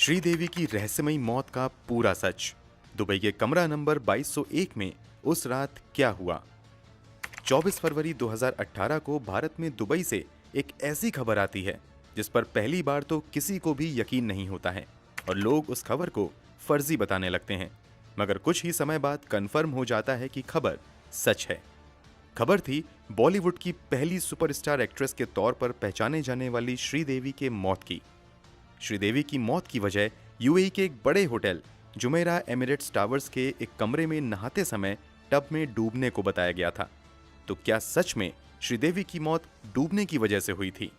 श्रीदेवी की रहस्यमयी मौत का पूरा सच। दुबई के कमरा नंबर 2201 में उस रात क्या हुआ। 24 फरवरी 2018 को भारत में दुबई से एक ऐसी खबर आती है जिस पर पहली बार तो किसी को भी यकीन नहीं होता है और लोग उस खबर को फर्जी बताने लगते हैं, मगर कुछ ही समय बाद कंफर्म हो जाता है कि खबर सच है। खबर थी बॉलीवुड की पहली सुपरस्टार एक्ट्रेस के तौर पर पहचाने जाने वाली श्रीदेवी के मौत की। श्रीदेवी की मौत की वजह यूएई के एक बड़े होटल जुमेरा एमिरेट्स टावर्स के एक कमरे में नहाते समय टब में डूबने को बताया गया था। तो क्या सच में श्रीदेवी की मौत डूबने की वजह से हुई थी?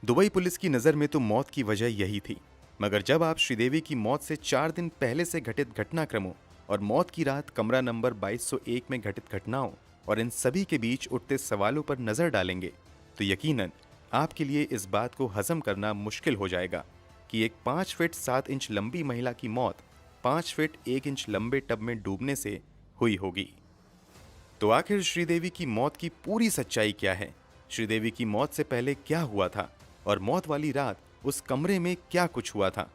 दुबई पुलिस की नज़र में तो मौत की वजह यही थी, मगर जब आप श्रीदेवी की मौत से 4 दिन पहले से घटित घटनाक्रमों और मौत की रात कमरा नंबर 2201 में घटित घटनाओं और इन सभी के बीच उठते सवालों पर नजर डालेंगे तो यकीनन आपके लिए इस बात को हजम करना मुश्किल हो जाएगा कि एक 5 फीट 7 इंच लंबी महिला की मौत 5 फीट 1 इंच लंबे टब में डूबने से हुई होगी। तो आखिर श्रीदेवी की मौत की पूरी सच्चाई क्या है? श्रीदेवी की मौत से पहले क्या हुआ था और मौत वाली रात उस कमरे में क्या कुछ हुआ था?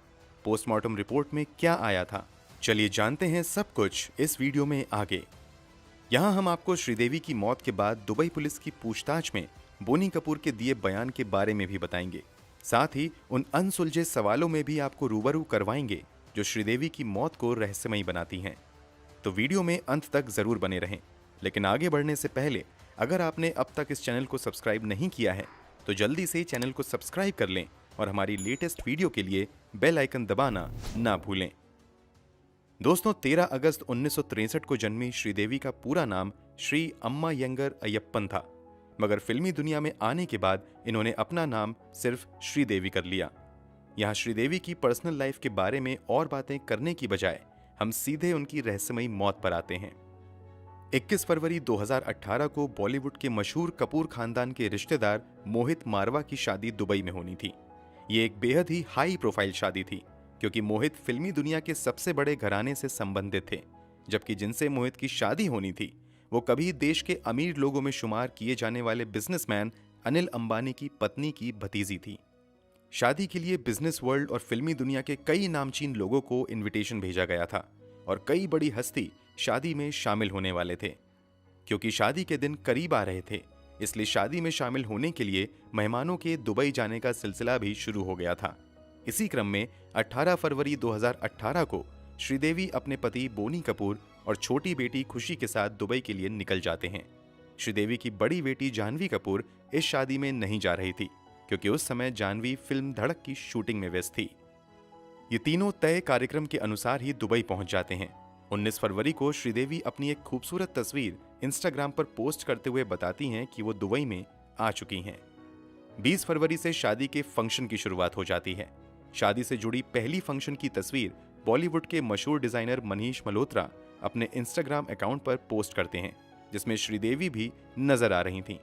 पोस्टमार्टम रिपोर्ट में क्या आया था? चलिए जानते हैं सब कुछ इस वीडियो में आगे। यहाँ हम आपको श्रीदेवी की मौत के बाद दुबई पुलिस की पूछताछ में बोनी कपूर के दिए बयान के बारे में भी बताएंगे। साथ ही उन अनसुलझे सवालों में भी आपको रूबरू करवाएंगे जो श्रीदेवी की मौत को रहस्यमयी बनाती हैं। तो वीडियो में अंत तक जरूर बने रहें। लेकिन आगे बढ़ने से पहले अगर आपने अब तक इस चैनल को सब्सक्राइब नहीं किया है तो जल्दी से चैनल को सब्सक्राइब कर लें और हमारी लेटेस्ट वीडियो के लिए बेल आइकन दबाना ना भूलें। दोस्तों, 13 अगस्त 1963 को जन्मी श्रीदेवी का पूरा नाम श्री अम्मा यंगर अय्यप्पन था, मगर फिल्मी दुनिया में आने के बाद इन्होंने अपना नाम सिर्फ श्रीदेवी कर लिया। यहाँ श्रीदेवी की पर्सनल लाइफ के बारे में और बातें करने की बजाय हम सीधे उनकी रहस्यमयी मौत पर आते हैं। 21 फरवरी 2018 को बॉलीवुड के मशहूर कपूर खानदान के रिश्तेदार मोहित मारवा की शादी दुबई में होनी थी। ये एक बेहद ही हाई प्रोफाइल शादी थी क्योंकि मोहित फिल्मी दुनिया के सबसे बड़े घराने से संबंधित थे, जबकि जिनसे मोहित की शादी होनी थी वो कभी देश के अमीर लोगों में शुमार किए जाने वाले बिजनेसमैन अनिल अंबानी की पत्नी की भतीजी थी। शादी के लिए बिजनेस वर्ल्ड और फिल्मी दुनिया के कई नामचीन लोगों को इनविटेशन भेजा गया था और कई बड़ी हस्ती शादी में शामिल होने वाले थे। क्योंकि शादी के दिन करीब आ रहे थे, इसलिए शादी में शामिल होने के लिए मेहमानों के दुबई जाने का सिलसिला भी शुरू हो गया था। इसी क्रम में 18 फरवरी 2018 को श्रीदेवी अपने पति बोनी कपूर और छोटी बेटी खुशी के साथ दुबई के लिए निकल जाते हैं। श्रीदेवी की बड़ी बेटी जानवी कपूर इस शादी में नहीं जा रही थी क्योंकि उस समय जानवी फिल्म धड़क की शूटिंग में व्यस्त थी। ये तीनों तय कार्यक्रम के अनुसार ही दुबई पहुंच जाते हैं। 19 फरवरी को श्रीदेवी अपनी एक खूबसूरत तस्वीर इंस्टाग्राम पर पोस्ट करते हुए बताती हैं कि वो दुबई में आ चुकी हैं। 20 फरवरी से शादी के फंक्शन की शुरुआत हो जाती है। शादी से जुड़ी पहली फंक्शन की तस्वीर बॉलीवुड के मशहूर डिजाइनर मनीष मल्होत्रा अपने इंस्टाग्राम अकाउंट पर पोस्ट करते हैं, जिसमें श्रीदेवी भी नजर आ रही थीं।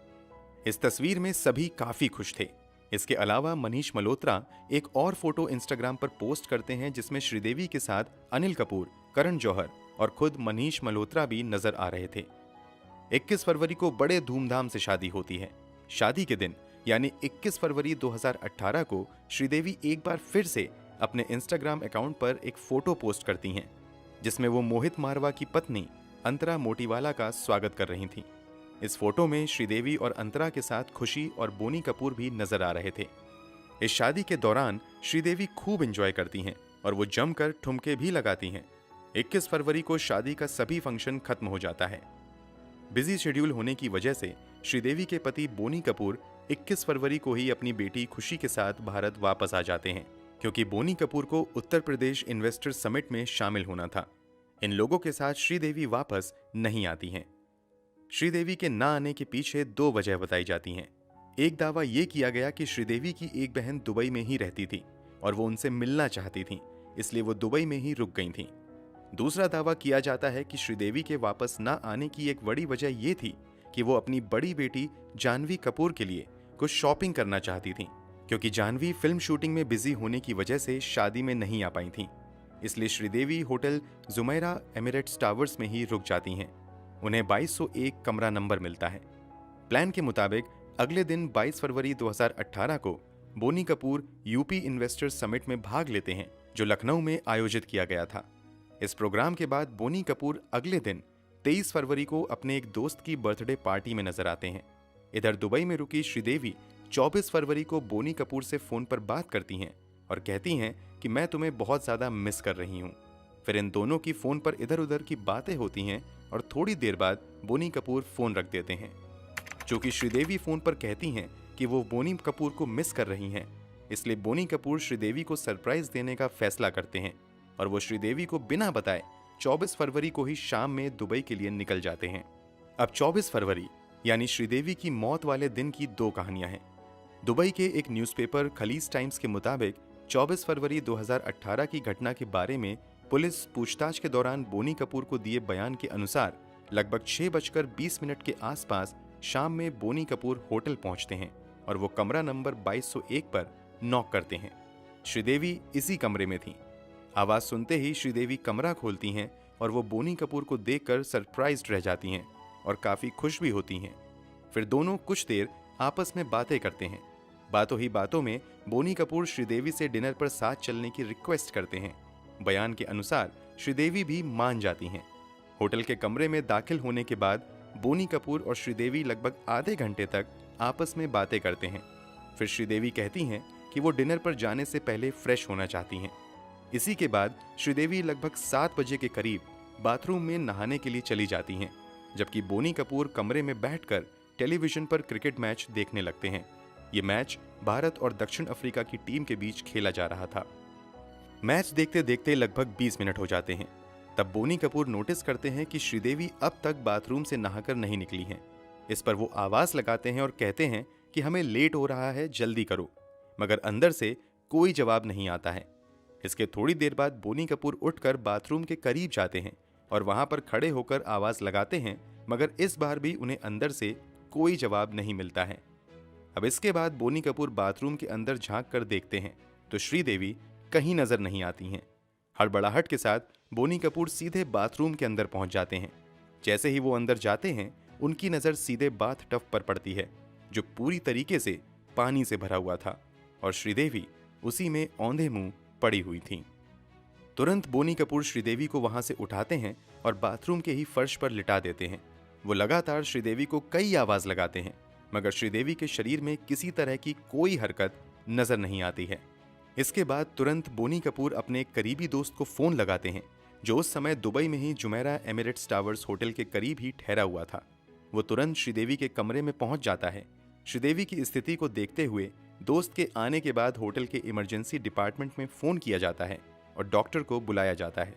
इस तस्वीर में सभी काफी खुश थे। इसके अलावा मनीष मल्होत्रा एक और फोटो इंस्टाग्राम पर पोस्ट करते हैं जिसमें श्रीदेवी के साथ अनिल कपूर, करण जौहर और खुद मनीष मल्होत्रा भी नजर आ रहे थे। 21 फरवरी को बड़े धूमधाम से शादी होती है। शादी के दिन यानी 21 फरवरी 2018 को श्रीदेवी एक बार फिर से अपने इंस्टाग्राम अकाउंट पर एक फोटो पोस्ट करती हैं जिसमें वो मोहित मारवा की पत्नी अंतरा मोटीवाला का स्वागत कर रही थीं। इस फोटो में श्रीदेवी और अंतरा के साथ खुशी और बोनी कपूर भी नजर आ रहे थे। इस शादी के दौरान श्रीदेवी खूब एंजॉय करती हैं और वो जमकर ठुमके भी लगाती हैं। 21 फरवरी को शादी का सभी फंक्शन खत्म हो जाता है। बिजी शेड्यूल होने की वजह से श्रीदेवी के पति बोनी कपूर 21 फरवरी को ही अपनी बेटी खुशी के साथ भारत वापस आ जाते हैं क्योंकि बोनी कपूर को उत्तर प्रदेश इन्वेस्टर समिट में शामिल होना था। इन लोगों के साथ श्रीदेवी वापस नहीं आती हैं। श्रीदेवी के ना आने के पीछे 2 वजह बताई जाती हैं। एक दावा यह किया गया कि श्रीदेवी की एक बहन दुबई में ही रहती थी और वो उनसे मिलना चाहती थी, इसलिए वो दुबई में ही रुक गई थीं। दूसरा दावा किया जाता है कि श्रीदेवी के वापस ना आने की एक बड़ी वजह यह थी कि वो अपनी बड़ी बेटी जानवी कपूर के लिए कुछ शॉपिंग करना चाहती थीं, क्योंकि जानवी फिल्म शूटिंग में बिजी होने की वजह से शादी में नहीं आ पाई थीं। इसलिए Sridevi hotel Jumeirah Emirates towers में ही रुक जाती हैं। उन्हें 2201 कमरा नंबर मिलता है। प्लान के मुताबिक अगले दिन 22 फरवरी 2018 को Boney Kapoor UP investors summit में भाग लेते हैं जो लखनऊ में आयोजित किया गया था। इस प्रोग्राम के बाद बोनी कपूर अगले दिन 23 फरवरी को अपने एक दोस्त की बर्थडे पार्टी में नजर आते हैं। इधर दुबई में रुकी श्रीदेवी 24 फरवरी को बोनी कपूर से फोन पर बात करती हैं और कहती हैं कि मैं तुम्हें बहुत ज्यादा मिस कर रही हूं। फिर इन दोनों की फोन पर इधर उधर की बातें होती हैं और थोड़ी देर बाद बोनी कपूर फोन रख देते हैं। चूंकि श्रीदेवी फोन पर कहती हैं कि वो बोनी कपूर को मिस कर रही हैं, इसलिए बोनी कपूर श्रीदेवी को सरप्राइज देने का फैसला करते हैं और वो श्रीदेवी को बिना बताए 24 फरवरी को ही शाम में दुबई के लिए निकल जाते हैं। अब 24 फरवरी यानी श्रीदेवी की मौत वाले दिन की दो कहानियां हैं। दुबई के एक न्यूज़पेपर खलीज टाइम्स के मुताबिक 24 फरवरी 2018 की घटना के बारे में पुलिस पूछताछ के दौरान बोनी कपूर को दिए बयान के अनुसार लगभग 6:20 के आसपास शाम में बोनी कपूर होटल पहुंचते हैं और वो कमरा नंबर 2201 पर नॉक करते हैं। श्रीदेवी इसी कमरे में थीं। आवाज सुनते ही श्रीदेवी कमरा खोलती हैं और वो बोनी कपूर को देखकर सरप्राइज्ड रह जाती हैं और काफी खुश भी होती हैं। फिर दोनों कुछ देर आपस में बातें करते हैं। बातों ही बातों में बोनी कपूर श्रीदेवी से डिनर पर साथ चलने की रिक्वेस्ट करते हैं। बयान के अनुसार श्रीदेवी भी मान जाती हैं। होटल के कमरे में दाखिल होने के बाद बोनी कपूर और श्रीदेवी लगभग आधे घंटे तक आपस में बातें करते हैं। फिर श्रीदेवी कहती हैं कि वो डिनर पर जाने से पहले फ्रेश होना चाहती हैं। इसी के बाद श्रीदेवी लगभग 7 बजे के करीब बाथरूम में नहाने के लिए चली जाती हैं, जबकि बोनी कपूर कमरे में बैठकर टेलीविजन पर क्रिकेट मैच देखने लगते हैं। ये मैच भारत और दक्षिण अफ्रीका की टीम के बीच खेला जा रहा था। मैच देखते देखते लगभग 20 मिनट हो जाते हैं। तब बोनी कपूर नोटिस करते हैं कि श्रीदेवी अब तक बाथरूम से नहाकर नहीं निकली हैं। इस पर वो आवाज लगाते हैं और कहते हैं कि हमें लेट हो रहा है, जल्दी करो, मगर अंदर से कोई जवाब नहीं आता है। इसके थोड़ी देर बाद बोनी कपूर उठकर बाथरूम के करीब जाते हैं और वहां पर खड़े होकर आवाज लगाते हैं, मगर इस बार भी उन्हें अंदर से कोई जवाब नहीं मिलता है। अब इसके बाद बोनी कपूर बाथरूम के अंदर झांक कर देखते हैं तो श्रीदेवी कहीं नजर नहीं आती हैं। हड़बड़ाहट के साथ बोनी कपूर सीधे बाथरूम के अंदर पहुंच जाते हैं। जैसे ही वो अंदर जाते हैं, उनकी नजर सीधे बाथ टब पर पड़ती है, जो पूरी तरीके से पानी से भरा हुआ था और श्रीदेवी उसी में औंधे मुंह पड़ी हुई थी। तुरंत बोनी कपूर श्रीदेवी को वहां से उठाते हैं और बाथरूम के ही फर्श पर लिटा देते हैं। वो लगातार श्रीदेवी को कई आवाज लगाते हैं, मगर श्रीदेवी के शरीर में किसी तरह की कोई हरकत नजर नहीं आती है। इसके बाद तुरंत बोनी कपूर अपने एक करीबी दोस्त को फोन लगाते हैं, जो उस समय दुबई में ही जुमेरा एमिरेट्स टावर्स होटल के करीब ही ठहरा हुआ था। वो तुरंत श्रीदेवी के कमरे में पहुंच जाता है। श्रीदेवी की स्थिति को देखते हुए दोस्त के आने के बाद होटल के इमरजेंसी डिपार्टमेंट में फोन किया जाता है और डॉक्टर को बुलाया जाता है।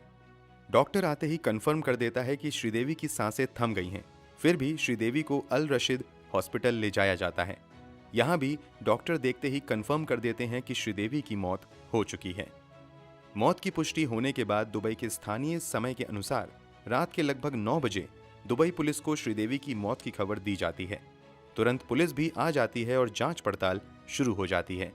डॉक्टर आते ही कंफर्म कर देता है कि श्रीदेवी की सांसें थम गई हैं। फिर भी श्रीदेवी को अल रशीद हॉस्पिटल ले जाया जाता है। यहाँ भी डॉक्टर देखते ही कंफर्म कर देते हैं कि श्रीदेवी की मौत हो चुकी है। मौत की पुष्टि होने के बाद दुबई के स्थानीय समय के अनुसार रात के लगभग 9 बजे दुबई पुलिस को श्रीदेवी की मौत की खबर दी जाती है। तुरंत पुलिस भी आ जाती है और जांच पड़ताल शुरू हो जाती है।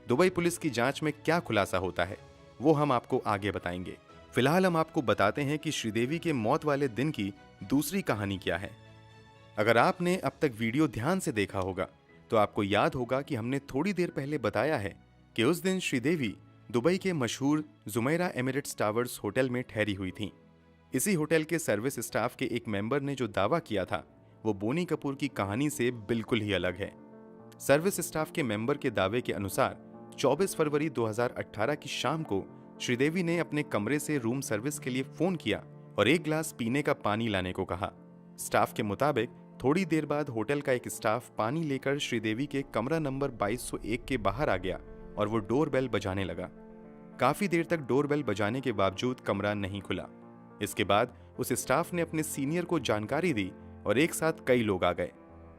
दुबई पुलिस की जांच में क्या खुलासा होता है वो हम आपको आगे बताएंगे। फिलहाल हम आपको बताते हैं कि श्रीदेवी के मौत वाले दिन की दूसरी कहानी क्या है। अगर आपने अब तक वीडियो ध्यान से देखा होगा तो आपको याद होगा कि हमने थोड़ी देर पहले बताया है कि उस दिन श्रीदेवी दुबई के मशहूर जुमेरा एमिरेट्स टावर्स होटल में ठहरी हुई थी। इसी होटल के सर्विस स्टाफ के एक मेंबर ने जो दावा किया था वो बोनी कपूर की कहानी से बिल्कुल ही अलग है। सर्विस स्टाफ के मेंबर के दावे के अनुसार 24 फरवरी 2018 की शाम को श्रीदेवी ने अपने कमरे से रूम सर्विस के लिए फोन किया और एक गिलास पीने का पानी लाने को कहा। स्टाफ के मुताबिक थोड़ी देर बाद होटल का एक स्टाफ पानी लेकर श्रीदेवी के कमरा नंबर 2201 के बाहर आ गया और वो डोरबेल बजाने लगा। काफी देर तक डोरबेल बजाने के बावजूद कमरा नहीं खुला। इसके बाद उस स्टाफ ने अपने सीनियर को जानकारी दी और एक साथ कई लोग आ गए।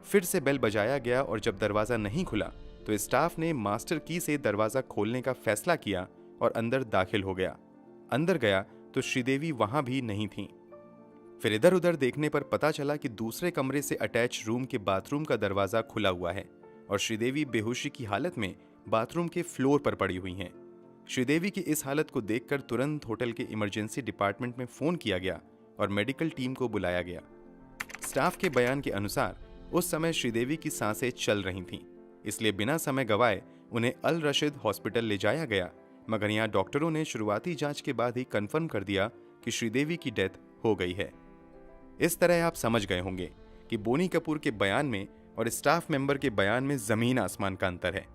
फिर से बेल बजाया गया और जब दरवाजा नहीं खुला तो स्टाफ ने मास्टर की से दरवाजा खोलने का फैसला किया और अंदर दाखिल हो गया। अंदर गया तो श्रीदेवी वहां भी नहीं थी। फिर इधर उधर देखने पर पता चला कि दूसरे कमरे से अटैच रूम के बाथरूम का दरवाजा खुला हुआ है और श्रीदेवी बेहोशी की हालत में बाथरूम के फ्लोर पर पड़ी हुई हैं। श्रीदेवी की इस हालत को देखकर तुरंत होटल के इमरजेंसी डिपार्टमेंट में फोन किया गया और मेडिकल टीम को बुलाया गया। स्टाफ के बयान के अनुसार उस समय श्रीदेवी की सांसें चल रही थीं, इसलिए बिना समय गवाए उन्हें अल रशीद हॉस्पिटल ले जाया गया, मगर यहाँ डॉक्टरों ने शुरुआती जांच के बाद ही कंफर्म कर दिया कि श्रीदेवी की डेथ हो गई है। इस तरह आप समझ गए होंगे कि बोनी कपूर के बयान में और स्टाफ मेंबर के बयान में जमीन आसमान का अंतर है।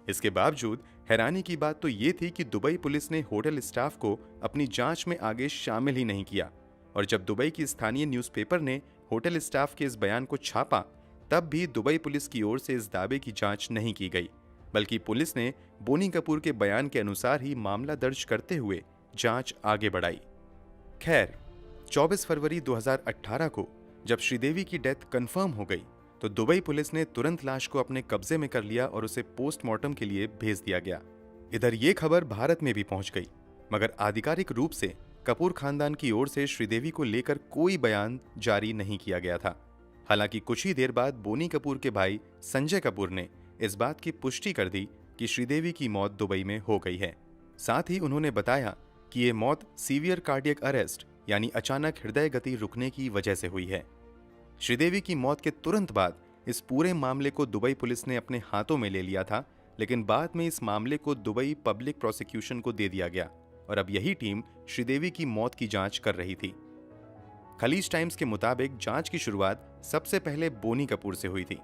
इसके बावजूद हैरानी की बात तो ये थी कि दुबई पुलिस ने होटल स्टाफ को अपनी जांच में आगे शामिल ही नहीं किया, और जब दुबई की स्थानीय न्यूज़पेपर ने होटल स्टाफ के इस बयान को छापा, तब भी दुबई पुलिस की ओर से इस दावे की जांच नहीं की गई, बल्कि पुलिस ने बोनी कपूर के बयान के अनुसार ही मामला दर्ज करते हुए जांच आगे बढ़ाई। खैर, 24 फरवरी 2018 को जब श्रीदेवी की डेथ कंफर्म हो गई तो दुबई पुलिस ने तुरंत लाश को अपने कब्जे में कर लिया और उसे पोस्टमार्टम के लिए भेज दिया गया। इधर ये खबर भारत में भी पहुंच गई, मगर आधिकारिक रूप से कपूर खानदान की ओर से श्रीदेवी को लेकर कोई बयान जारी नहीं किया गया था। हालांकि कुछ ही देर बाद बोनी कपूर के भाई संजय कपूर ने इस बात की पुष्टि कर दी कि श्रीदेवी की मौत दुबई में हो गई है। साथ ही उन्होंने बताया कि ये मौत सीवियर कार्डियक अरेस्ट यानी अचानक हृदय गति रुकने की वजह से हुई है। श्रीदेवी की मौत के तुरंत बाद इस पूरे मामले को दुबई पुलिस ने अपने हाथों में ले लिया था, लेकिन बाद में इस मामले को दुबई पब्लिक प्रोसिक्यूशन को दे दिया गया और अब यही टीम श्रीदेवी की मौत की जांच कर रही थी। खलीज टाइम्स के मुताबिक जांच की शुरुआत सबसे पहले बोनी कपूर से हुई थी।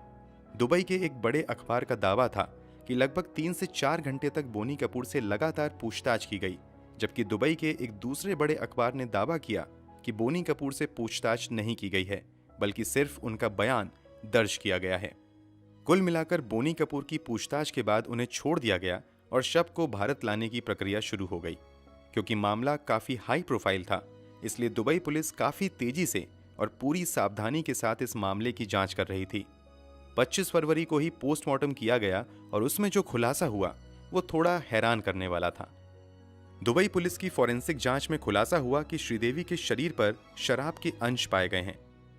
दुबई के एक बड़े अखबार का दावा था कि लगभग 3 से 4 घंटे तक बोनी कपूर से लगातार पूछताछ की गई, जबकि दुबई के एक दूसरे बड़े अखबार ने दावा किया कि बोनी कपूर से पूछताछ नहीं की गई है, बल्कि सिर्फ उनका बयान दर्ज किया गया है। कुल मिलाकर बोनी कपूर की पूछताछ के बाद उन्हें छोड़ दिया गया और शव को भारत लाने की प्रक्रिया शुरू हो गई। क्योंकि मामला काफी हाई प्रोफाइल था, इसलिए दुबई पुलिस काफी तेजी से और पूरी सावधानी के साथ इस मामले की जांच कर रही थी। 25 फरवरी को ही पोस्टमार्टम किया गया और उसमें जो खुलासा हुआ वो थोड़ा हैरान करने वाला था। दुबई पुलिस की फॉरेंसिक जांच में खुलासा हुआ कि श्रीदेवी के शरीर पर शराब के अंश पाए गए हैं।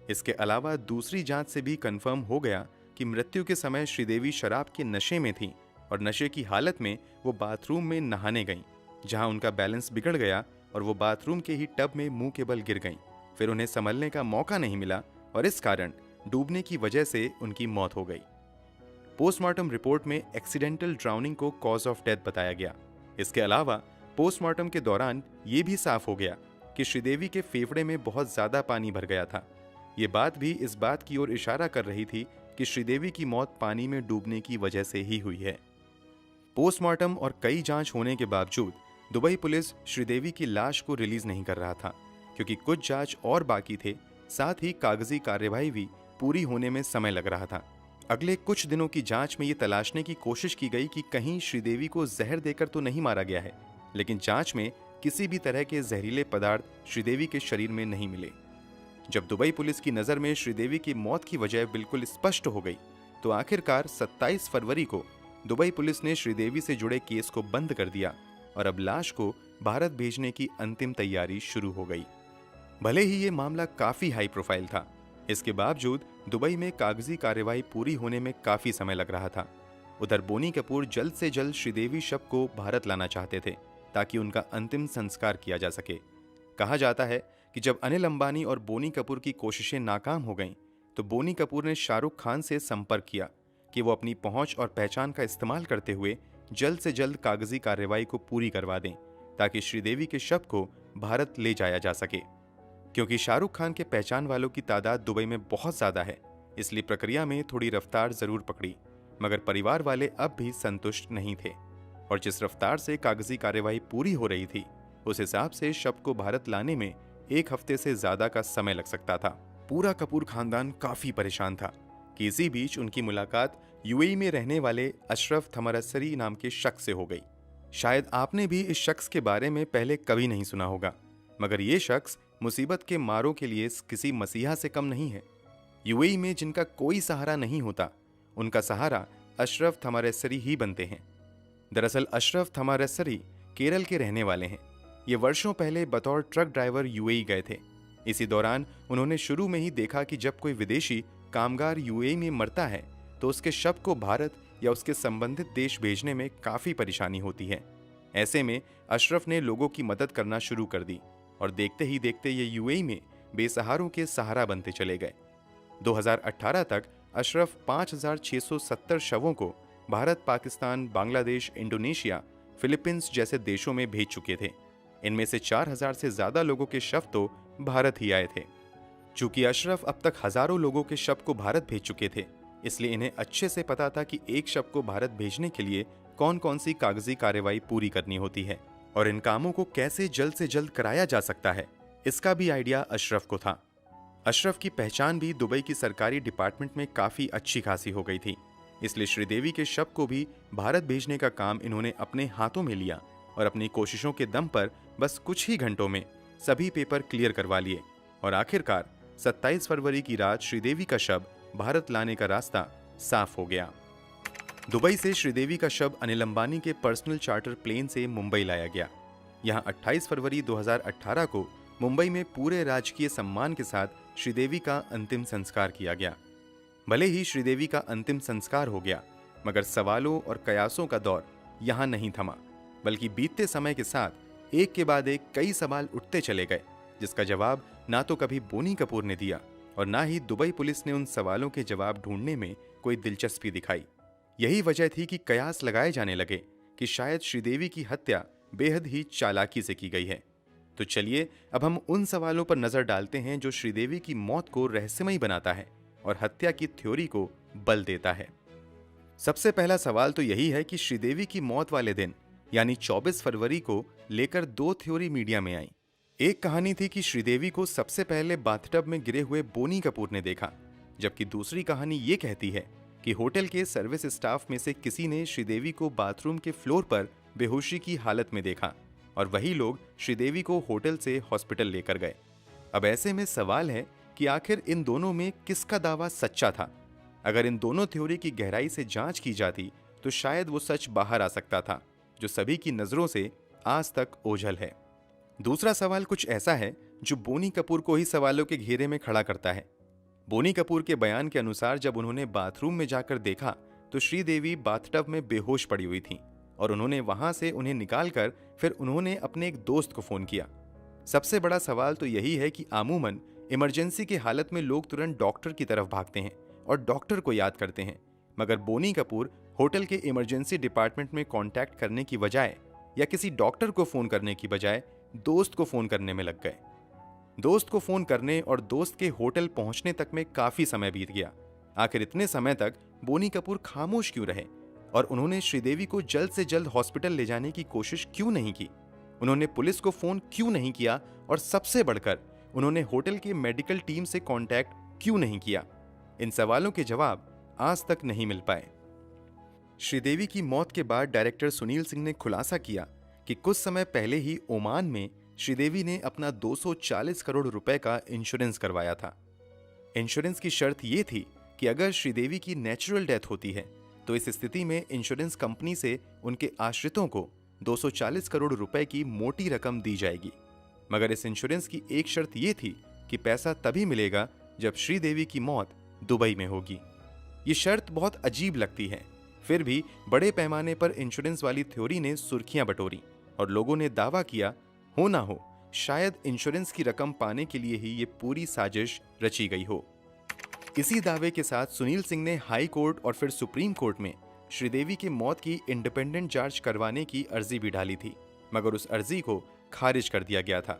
इसके अलावा दूसरी जांच से भी कंफर्म हो गया कि मृत्यु के समय श्रीदेवी शराब के नशे में थी और नशे की हालत में वो बाथरूम में नहाने गईं, जहां उनका बैलेंस बिगड़ गया और वो बाथरूम के ही टब में मुंह के बल गिर गईं। फिर उन्हें संभलने का मौका नहीं मिला और इस कारण डूबने की वजह से उनकी मौत हो गई। पोस्टमार्टम रिपोर्ट में एक्सीडेंटल ड्राउनिंग को कॉज ऑफ डेथ बताया गया। इसके अलावा पोस्टमार्टम के दौरान ये भी साफ हो गया कि श्रीदेवी के फेफड़े में बहुत ज्यादा पानी भर गया था। ये बात भी इस बात की ओर इशारा कर रही थी कि श्रीदेवी की मौत पानी में डूबने की वजह से ही हुई है। पोस्टमार्टम और कई जांच होने के बावजूद दुबई पुलिस श्रीदेवी की लाश को रिलीज नहीं कर रहा था, क्योंकि कुछ जांच और बाकी थे। साथ ही कागजी कार्यवाही भी पूरी होने में समय लग रहा था। अगले कुछ दिनों की जांच में ये तलाशने की कोशिश की गई कि कहीं श्रीदेवी को जहर देकर तो नहीं मारा गया है, लेकिन जांच में किसी भी तरह के जहरीले पदार्थ श्रीदेवी के शरीर में नहीं मिले। जब दुबई पुलिस की नज़र में श्रीदेवी की मौत की वजह बिल्कुल स्पष्ट हो गई, तो आखिरकार 27 फरवरी को दुबई पुलिस ने श्रीदेवी से जुड़े केस को बंद कर दिया और अब लाश को भारत भेजने की अंतिम तैयारी शुरू हो गई। भले ही ये मामला काफी हाई प्रोफाइल था, इसके बावजूद दुबई में कागजी कार्यवाही पूरी होने में काफी समय लग रहा था। उधर बोनी कपूर जल्द से जल्द श्रीदेवी शव को भारत लाना चाहते थे ताकि उनका अंतिम संस्कार किया जा सके। कहा जाता है कि जब अनिल अंबानी और बोनी कपूर की कोशिशें नाकाम हो गईं, तो बोनी कपूर ने शाहरुख खान से संपर्क किया कि वो अपनी पहुंच और पहचान का इस्तेमाल करते हुए जल्द से जल्द कागजी कार्रवाई को पूरी करवा दें ताकि श्रीदेवी के शव को भारत ले जाया जा सके। क्योंकि शाहरुख खान के पहचान वालों की तादाद दुबई में बहुत ज्यादा है, इसलिए प्रक्रिया में थोड़ी रफ्तार जरूर पकड़ी, मगर परिवार वाले अब भी संतुष्ट नहीं थे और जिस रफ्तार से कागजी कार्यवाही पूरी हो रही थी, उस हिसाब से शव को भारत लाने में 1 हफ्ते से ज्यादा का समय लग सकता था। पूरा कपूर खानदान काफी परेशान था कि इसी बीच उनकी मुलाकात यूएई में रहने वाले अशरफ थमरसरी नाम के शख्स से हो गई। शायद आपने भी इस शख्स के बारे में पहले कभी नहीं सुना होगा, मगर ये शख्स मुसीबत के मारों के लिए किसी मसीहा से कम नहीं है। यूएई में जिनका कोई सहारा नहीं होता, उनका सहारा अशरफ थमरसरी ही बनते हैं। दरअसल अशरफ थमरसरी केरल के रहने वाले हैं। ये वर्षों पहले बतौर ट्रक ड्राइवर यूएई गए थे। इसी दौरान उन्होंने शुरू में ही देखा कि जब कोई विदेशी कामगार यूएई में मरता है तो उसके शव को भारत या उसके संबंधित देश भेजने में काफी परेशानी होती है। ऐसे में अशरफ ने लोगों की मदद करना शुरू कर दी और देखते ही देखते ये यूएई में बेसहारों के सहारा बनते चले गए। 2018 तक अशरफ 5,670 शवों को भारत, पाकिस्तान, बांग्लादेश, इंडोनेशिया फिलीपींस जैसे देशों में भेज चुके थे। इनमें से 4000 से ज्यादा लोगों के शव तो भारत ही आए थे। चूंकि अशरफ अब तक हजारों लोगों के शव को भारत भेज चुके थे, इसलिए इन्हें अच्छे से पता था कि एक शव को भारत भेजने के लिए कौन कौन सी कागजी कार्रवाई पूरी करनी होती है और इन कामों को कैसे जल्द से जल्द कराया जा सकता है, इसका भी आइडिया अशरफ को था। अशरफ की पहचान भी दुबई की सरकारी डिपार्टमेंट में काफी अच्छी खासी हो गई थी, इसलिए श्रीदेवी के शव को भी भारत भेजने का काम इन्होंने अपने हाथों में लिया और अपनी कोशिशों के दम पर बस कुछ ही घंटों में सभी पेपर क्लियर करवा लिए और आखिरकार 27 फरवरी की रात श्रीदेवी का शव भारत लाने का रास्ता साफ हो गया। दुबई से श्रीदेवी का शव अनिल अंबानी के पर्सनल चार्टर प्लेन से मुंबई लाया गया। यहां 28 फरवरी 2018 को मुंबई में पूरे राजकीय सम्मान के साथ श्रीदेवी का अंतिम संस्कार किया गया। भले ही श्रीदेवी का अंतिम संस्कार हो गया, मगर सवालों और कयासों का दौर यहां नहीं थमा, बल्कि बीतते समय के साथ एक के बाद एक कई सवाल उठते चले गए, जिसका जवाब ना तो कभी बोनी कपूर ने दिया और ना ही दुबई पुलिस ने उन सवालों के जवाब ढूंढने में कोई दिलचस्पी दिखाई। यही वजह थी कि कयास लगाए जाने लगे कि शायद श्रीदेवी की हत्या बेहद ही चालाकी से की गई है। तो चलिए अब हम उन सवालों पर नजर डालते हैं जो श्रीदेवी की मौत को रहस्यमयी बनाता है और हत्या की थ्योरी को बल देता है। सबसे पहला सवाल तो यही है कि श्रीदेवी की मौत वाले दिन यानी 24 फरवरी को लेकर दो थ्योरी मीडिया में आई। एक कहानी थी कि श्रीदेवी को सबसे पहले बाथटब में गिरे हुए बोनी कपूर ने देखा, जबकि दूसरी कहानी ये कहती है कि होटल के सर्विस स्टाफ में से किसी ने श्रीदेवी को बाथरूम के फ्लोर पर बेहोशी की हालत में देखा और वही लोग श्रीदेवी को होटल से हॉस्पिटल लेकर गए। अब ऐसे में सवाल है कि आखिर इन दोनों में किसका दावा सच्चा था। अगर इन दोनों थ्योरी की गहराई से जांच की जाती तो शायद वो सच बाहर आ सकता था, जो सभी की नजरों से आज तक ओझल है। दूसरा सवाल कुछ ऐसा है जो बोनी कपूर को ही सवालों के घेरे में खड़ा करता है। बोनी कपूर के बयान के अनुसार जब उन्होंने बाथरूम में जाकर देखा तो श्रीदेवी बाथटब में बेहोश पड़ी हुई थी और उन्होंने वहां से उन्हें निकालकर फिर उन्होंने अपने एक दोस्त को फोन किया। सबसे बड़ा सवाल तो यही है कि आमूमन इमरजेंसी की हालत में लोग तुरंत डॉक्टर की तरफ भागते हैं और डॉक्टर को याद करते हैं, मगर बोनी कपूर होटल के इमरजेंसी डिपार्टमेंट में कांटेक्ट करने की बजाय या किसी डॉक्टर को फोन करने की बजाय दोस्त को फोन करने में लग गए। दोस्त को फोन करने और दोस्त के होटल पहुंचने तक में काफी समय बीत गया। आखिर इतने समय तक बोनी कपूर खामोश क्यों रहे और उन्होंने श्रीदेवी को जल्द से जल्द हॉस्पिटल ले जाने की कोशिश क्यों नहीं की? उन्होंने पुलिस को फोन क्यों नहीं किया और सबसे बढ़कर उन्होंने होटल के मेडिकल टीम से कांटेक्ट क्यों नहीं किया? इन सवालों के जवाब आज तक नहीं मिल पाए। श्रीदेवी की मौत के बाद डायरेक्टर सुनील सिंह ने खुलासा किया कि कुछ समय पहले ही ओमान में श्रीदेवी ने अपना 240 करोड़ रुपए का इंश्योरेंस करवाया था। इंश्योरेंस की शर्त यह थी कि अगर श्रीदेवी की नेचुरल डेथ होती है तो इस स्थिति में इंश्योरेंस कंपनी से उनके आश्रितों को 240 करोड़ रुपए की मोटी रकम दी जाएगी, मगर इस इंश्योरेंस की एक शर्त यह थी कि पैसा तभी मिलेगा जब श्रीदेवी की मौत दुबई में होगी। ये शर्त बहुत अजीब लगती है, फिर भी बड़े पैमाने पर इंश्योरेंस वाली थ्योरी ने सुर्खियां बटोरी और लोगों ने दावा किया हो ना हो शायद इंश्योरेंस की रकम पाने के लिए ही ये पूरी साजिश रची गई हो। इसी दावे के साथ सुनील सिंह ने हाई कोर्ट और फिर सुप्रीम कोर्ट में श्रीदेवी की मौत की इंडिपेंडेंट जांच करवाने की अर्जी भी डाली थी, मगर उस अर्जी को खारिज कर दिया गया था।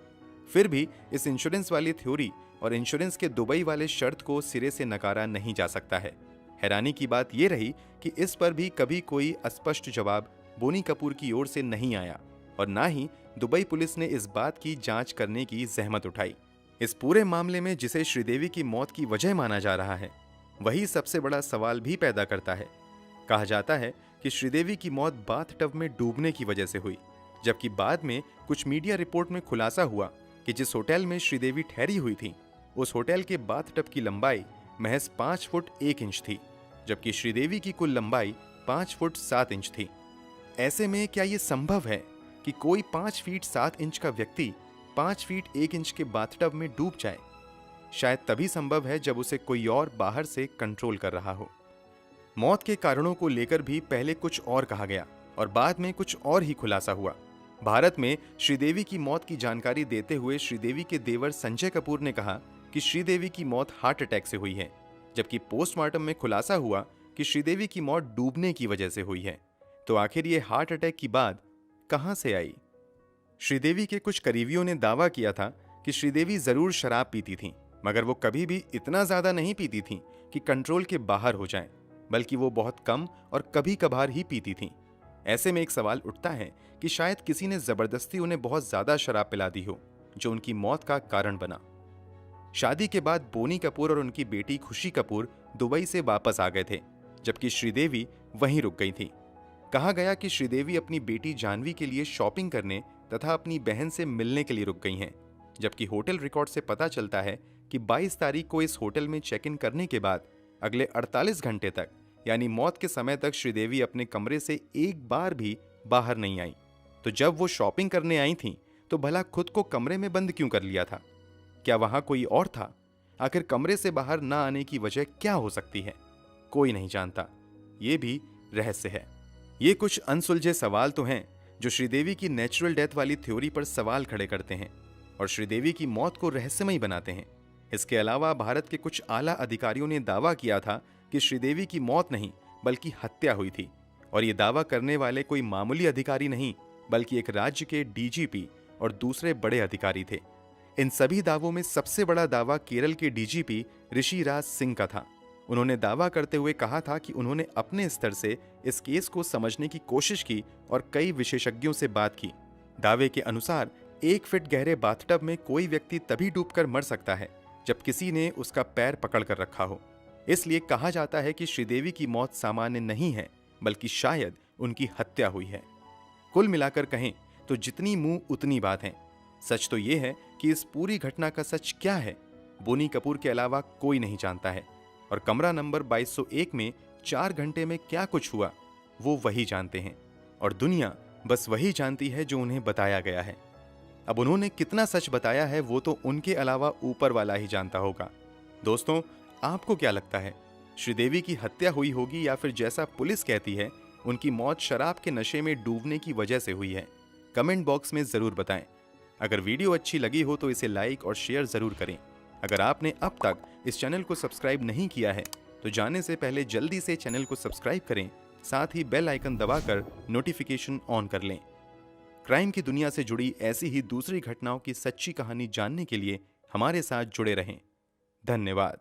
फिर भी इस इंश्योरेंस वाली थ्योरी और इंश्योरेंस के दुबई वाले शर्त को सिरे से नकारा नहीं जा सकता है। हैरानी की बात यह रही कि इस पर भी कभी कोई स्पष्ट जवाब बोनी कपूर की ओर से नहीं आया और ना ही दुबई पुलिस ने इस बात की जांच करने की जहमत उठाई। इस पूरे मामले में जिसे श्रीदेवी की मौत की वजह माना जा रहा है, वही सबसे बड़ा सवाल भी पैदा करता है। कहा जाता है कि श्रीदेवी की मौत बाथटब में डूबने की वजह से हुई, जबकि बाद में कुछ मीडिया रिपोर्ट में खुलासा हुआ कि जिस होटल में श्रीदेवी ठहरी हुई थी उस होटल के बाथटब की लंबाई महज 5 फुट 1 इंच थी, जबकि श्रीदेवी की कुल लंबाई 5 फुट 7 इंच थी। ऐसे में क्या ये संभव है कि कोई 5 फीट 7 इंच का व्यक्ति 5 फीट 1 इंच के बाथटब में डूब जाए? शायद तभी संभव है जब उसे कोई और बाहर से कंट्रोल कर रहा हो। मौत के कारणों को लेकर भी पहले कुछ और कहा गया और बाद में कुछ और ही खुलासा हुआ। भारत में श्रीदेवी की मौत की जानकारी देते हुए श्रीदेवी के देवर संजय कपूर ने कहा कि श्रीदेवी की मौत हार्ट अटैक से हुई है, जबकि पोस्टमार्टम में खुलासा हुआ कि श्रीदेवी की मौत डूबने की वजह से हुई है। तो आखिर ये हार्ट अटैक की बात कहां से आई? श्रीदेवी के कुछ करीबियों ने दावा किया था कि श्रीदेवी जरूर शराब पीती थीं, मगर वो कभी भी इतना ज्यादा नहीं पीती थीं कि कंट्रोल के बाहर हो जाएं, बल्कि वो बहुत कम और कभी कभार ही पीती थीं। ऐसे में एक सवाल उठता है कि शायद किसी ने जबरदस्ती उन्हें बहुत ज्यादा शराब पिला दी हो, जो उनकी मौत का कारण बना। शादी के बाद बोनी कपूर और उनकी बेटी खुशी कपूर दुबई से वापस आ गए थे, जबकि श्रीदेवी वहीं रुक गई थी। कहा गया कि श्रीदेवी अपनी बेटी जानवी के लिए शॉपिंग करने तथा अपनी बहन से मिलने के लिए रुक गई हैं, जबकि होटल रिकॉर्ड से पता चलता है कि 22 तारीख को इस होटल में चेक इन करने के बाद अगले 48 घंटे तक, यानी मौत के समय तक, श्रीदेवी अपने कमरे से एक बार भी बाहर नहीं आई। तो जब वो शॉपिंग करने आई थीं, तो भला खुद को कमरे में बंद क्यों कर लिया था? क्या वहां कोई और था? आखिर कमरे से बाहर ना आने की वजह क्या हो सकती है? कोई नहीं जानता। ये भी रहस्य है। ये कुछ अनसुलझे सवाल तो हैं जो श्रीदेवी की नेचुरल डेथ वाली थ्योरी पर सवाल खड़े करते हैं और श्रीदेवी की मौत को रहस्यमयी बनाते हैं। इसके अलावा भारत के कुछ आला अधिकारियों ने दावा किया था कि श्रीदेवी की मौत नहीं बल्कि हत्या हुई थी, और ये दावा करने वाले कोई मामूली अधिकारी नहीं बल्कि एक राज्य के डीजीपी और दूसरे बड़े अधिकारी थे। इन सभी दावों में सबसे बड़ा दावा केरल के डीजीपी ऋषिराज सिंह का था। उन्होंने दावा करते हुए कहा था कि उन्होंने अपने स्तर से इस केस को समझने की कोशिश की और कई विशेषज्ञों से बात की। दावे के अनुसार 1 फीट गहरे बाथटब में कोई व्यक्ति तभी डूबकर मर सकता है जब किसी ने उसका पैर पकड़ कर रखा हो। इसलिए कहा जाता है कि श्रीदेवी की मौत सामान्य नहीं है बल्कि शायद उनकी हत्या हुई है। कुल मिलाकर कहें तो जितनी मुंह उतनी बात है। सच तो यह है कि इस पूरी घटना का सच क्या है, बोनी कपूर के अलावा कोई नहीं जानता है, और कमरा नंबर 2201 में 4 घंटे में क्या कुछ हुआ वो वही जानते हैं, और दुनिया बस वही जानती है जो उन्हें बताया गया है। अब उन्होंने कितना सच बताया है वो तो उनके अलावा ऊपर वाला ही जानता होगा। दोस्तों, आपको क्या लगता है, श्रीदेवी की हत्या हुई होगी या फिर जैसा पुलिस कहती है उनकी मौत शराब के नशे में डूबने की वजह से हुई है? कमेंट बॉक्स में जरूर बताएं। अगर वीडियो अच्छी लगी हो तो इसे लाइक और शेयर जरूर करें। अगर आपने अब तक इस चैनल को सब्सक्राइब नहीं किया है तो जाने से पहले जल्दी से चैनल को सब्सक्राइब करें, साथ ही बेल आइकन दबाकर नोटिफिकेशन ऑन कर लें। क्राइम की दुनिया से जुड़ी ऐसी ही दूसरी घटनाओं की सच्ची कहानी जानने के लिए हमारे साथ जुड़े रहें। धन्यवाद।